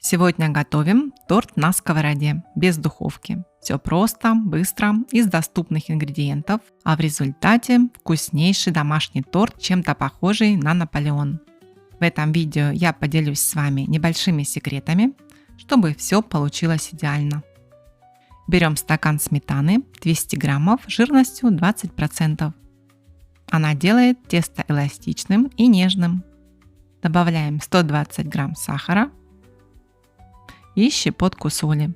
Сегодня готовим торт на сковороде, без духовки. Все просто, быстро, из доступных ингредиентов, а в результате вкуснейший домашний торт, чем-то похожий на Наполеон. В этом видео я поделюсь с вами небольшими секретами, чтобы все получилось идеально. Берем стакан сметаны 200 граммов жирностью 20%. Она делает тесто эластичным и нежным. Добавляем 120 грамм сахара и щепотку соли.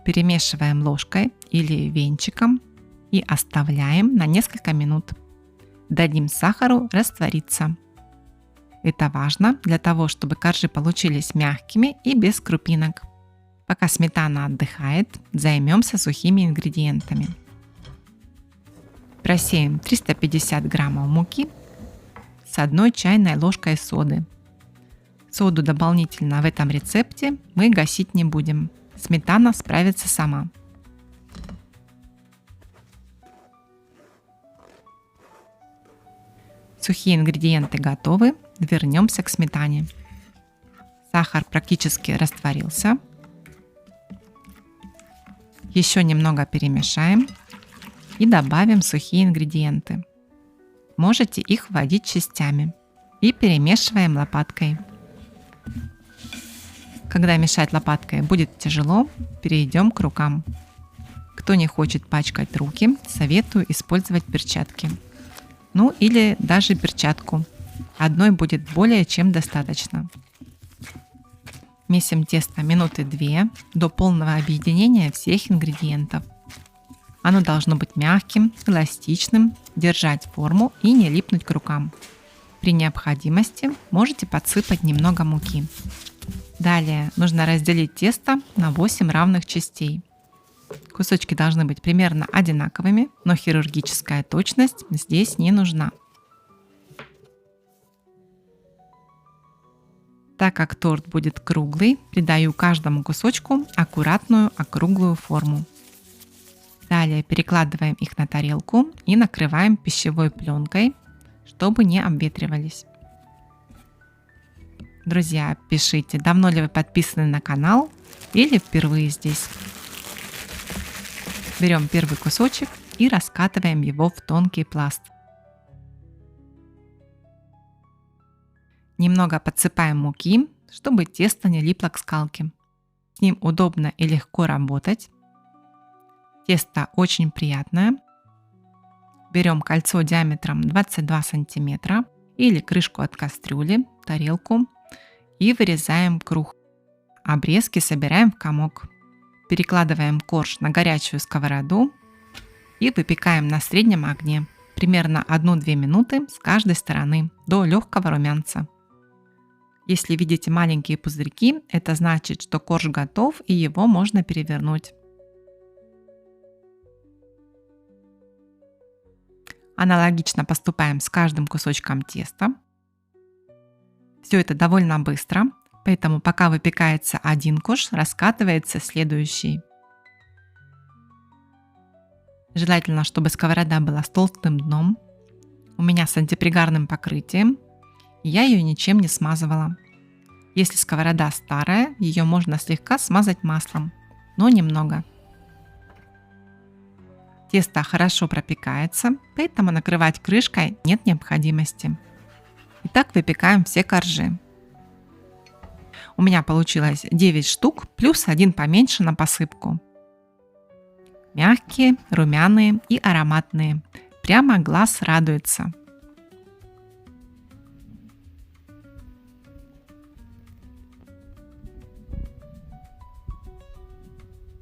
Перемешиваем ложкой или венчиком и оставляем на несколько минут. Дадим сахару раствориться. Это важно для того, чтобы коржи получились мягкими и без крупинок. Пока сметана отдыхает, займемся сухими ингредиентами. Просеем 350 граммов муки с 1 чайной ложкой соды. Соду дополнительно в этом рецепте мы гасить не будем. Сметана справится сама. Сухие ингредиенты готовы. Вернемся к сметане. Сахар практически растворился. Еще немного перемешаем и добавим сухие ингредиенты. Можете их вводить частями. И перемешиваем лопаткой. Когда мешать лопаткой будет тяжело, перейдем к рукам. Кто не хочет пачкать руки, советую использовать перчатки. Ну или даже перчатку. Одной будет более чем достаточно. Месим тесто минуты 2 до полного объединения всех ингредиентов. Оно должно быть мягким, эластичным, держать форму и не липнуть к рукам. При необходимости можете подсыпать немного муки. Далее нужно разделить тесто на 8 равных частей. Кусочки должны быть примерно одинаковыми, но хирургическая точность здесь не нужна. Так как торт будет круглый, придаю каждому кусочку аккуратную округлую форму. Далее перекладываем их на тарелку и накрываем пищевой пленкой, чтобы не обветривались. Друзья, пишите, давно ли вы подписаны на канал или впервые здесь. Берем первый кусочек и раскатываем его в тонкий пласт. Немного подсыпаем муки, чтобы тесто не липло к скалке. С ним удобно и легко работать. Тесто очень приятное. Берем кольцо диаметром 22 сантиметра или крышку от кастрюли, тарелку и вырезаем круг. Обрезки собираем в комок. Перекладываем корж на горячую сковороду и выпекаем на среднем огне примерно 1-2 минуты с каждой стороны до легкого румянца. Если видите маленькие пузырьки, это значит, что корж готов и его можно перевернуть. Аналогично поступаем с каждым кусочком теста. Все это довольно быстро, поэтому пока выпекается один корж, раскатывается следующий. Желательно, чтобы сковорода была с толстым дном. У меня с антипригарным покрытием. Я ее ничем не смазывала. Если сковорода старая, ее можно слегка смазать маслом, но немного. Тесто хорошо пропекается, поэтому накрывать крышкой нет необходимости. Итак, выпекаем все коржи. У меня получилось 9 штук, плюс 1 поменьше на посыпку. Мягкие, румяные и ароматные. Прямо глаз радуется.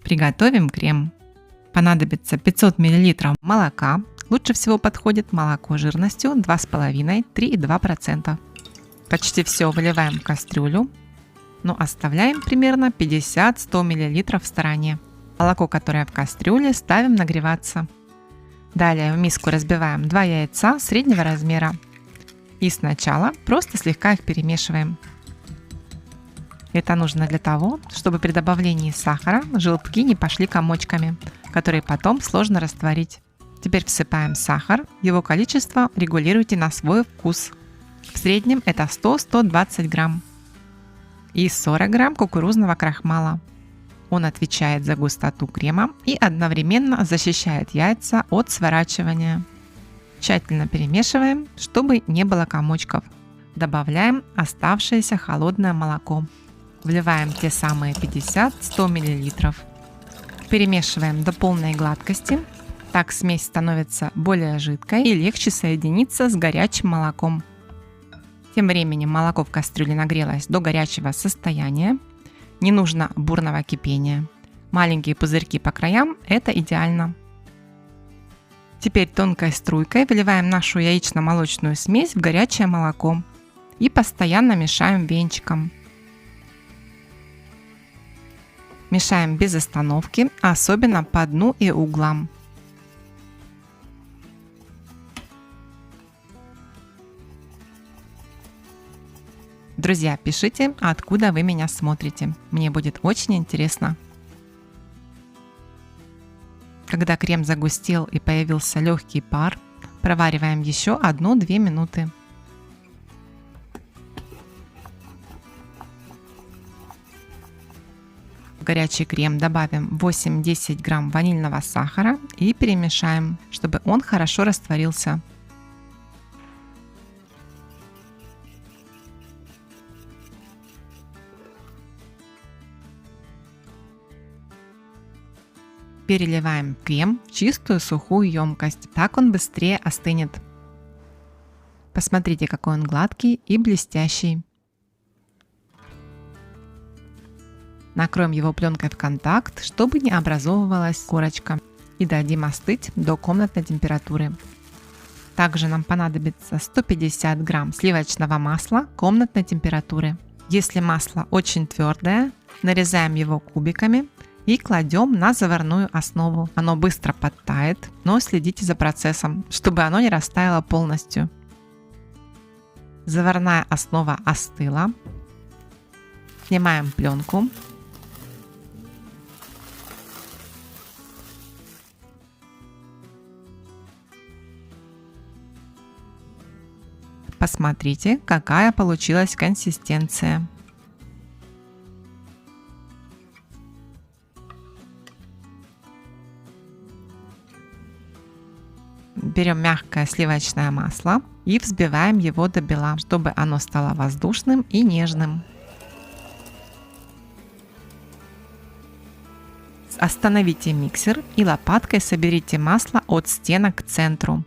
Приготовим крем. Понадобится 500 мл молока. Лучше всего подходит молоко жирностью 2,5-3,2%. Почти все выливаем в кастрюлю, но оставляем примерно 50-100 мл в стороне. Молоко, которое в кастрюле, ставим нагреваться. Далее в миску разбиваем 2 яйца среднего размера. И сначала просто слегка их перемешиваем. Это нужно для того, чтобы при добавлении сахара желтки не пошли комочками, которые потом сложно растворить. Теперь всыпаем сахар, его количество регулируйте на свой вкус. В среднем это 100-120 грамм. и 40 грамм кукурузного крахмала. Он отвечает за густоту крема и одновременно защищает яйца от сворачивания. Тщательно перемешиваем, чтобы не было комочков. Добавляем оставшееся холодное молоко. Вливаем те самые 50-100 мл. Перемешиваем до полной гладкости. Так смесь становится более жидкой и легче соединиться с горячим молоком. Тем временем молоко в кастрюле нагрелось до горячего состояния. Не нужно бурного кипения. Маленькие пузырьки по краям – это идеально. Теперь тонкой струйкой выливаем нашу яично-молочную смесь в горячее молоко и постоянно мешаем венчиком. Мешаем без остановки, особенно по дну и углам. Друзья, пишите, откуда вы меня смотрите. Мне будет очень интересно. Когда крем загустел и появился легкий пар, провариваем еще 1-2 минуты. В горячий крем добавим 8-10 грамм ванильного сахара и перемешаем, чтобы он хорошо растворился. Переливаем крем в чистую сухую емкость, так он быстрее остынет. Посмотрите, какой он гладкий и блестящий. Накроем его пленкой в контакт, чтобы не образовывалась корочка, и дадим остыть до комнатной температуры. Также нам понадобится 150 грамм сливочного масла комнатной температуры. Если масло очень твердое, нарезаем его кубиками и кладем на заварную основу. Оно быстро подтает, но следите за процессом, чтобы оно не растаяло полностью. Заварная основа остыла. Снимаем пленку. Посмотрите, какая получилась консистенция. Берем мягкое сливочное масло и взбиваем его до бела, чтобы оно стало воздушным и нежным. Остановите миксер и лопаткой соберите масло от стенок к центру.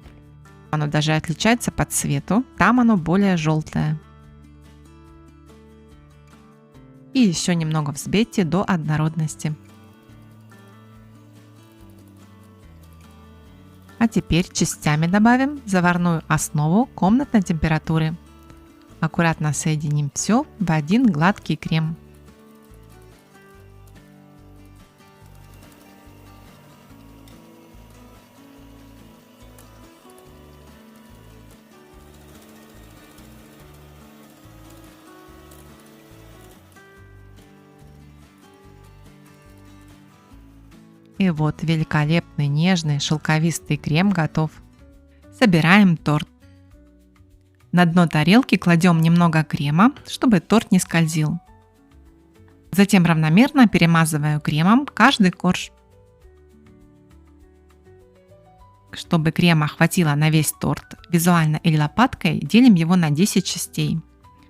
Оно даже отличается по цвету, там оно более желтое. И еще немного взбейте до однородности. А теперь частями добавим заварную основу комнатной температуры. Аккуратно соединим все в один гладкий крем. И вот великолепный, нежный, шелковистый крем готов. Собираем торт. На дно тарелки кладем немного крема, чтобы торт не скользил. Затем равномерно перемазываю кремом каждый корж. Чтобы крема хватило на весь торт, визуально или лопаткой делим его на 10 частей.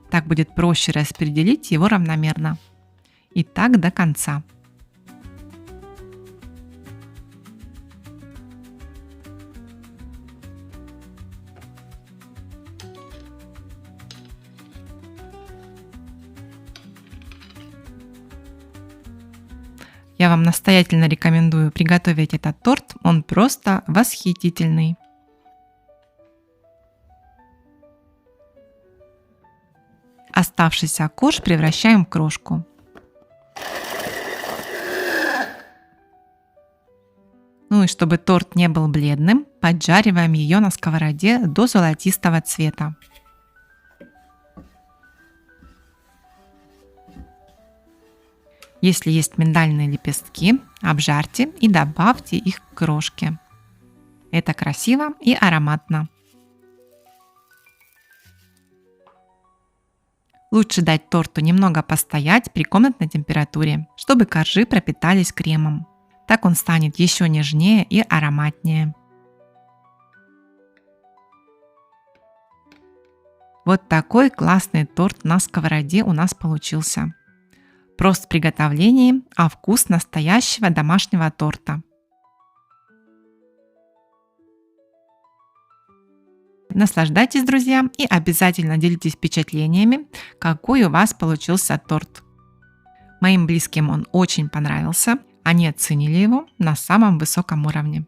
Так будет проще распределить его равномерно. И так до конца. Я вам настоятельно рекомендую приготовить этот торт, он просто восхитительный. Оставшийся корж превращаем в крошку. Ну и чтобы торт не был бледным, поджариваем ее на сковороде до золотистого цвета. Если есть миндальные лепестки, обжарьте и добавьте их к крошке. Это красиво и ароматно. Лучше дать торту немного постоять при комнатной температуре, чтобы коржи пропитались кремом. Так он станет еще нежнее и ароматнее. Вот такой классный торт на сковороде у нас получился. Прост в приготовлении, а вкус настоящего домашнего торта. Наслаждайтесь, друзья, и обязательно делитесь впечатлениями, какой у вас получился торт. Моим близким он очень понравился, они оценили его на самом высоком уровне.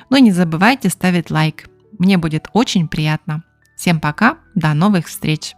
Ну и не забывайте ставить лайк, мне будет очень приятно. Всем пока, до новых встреч!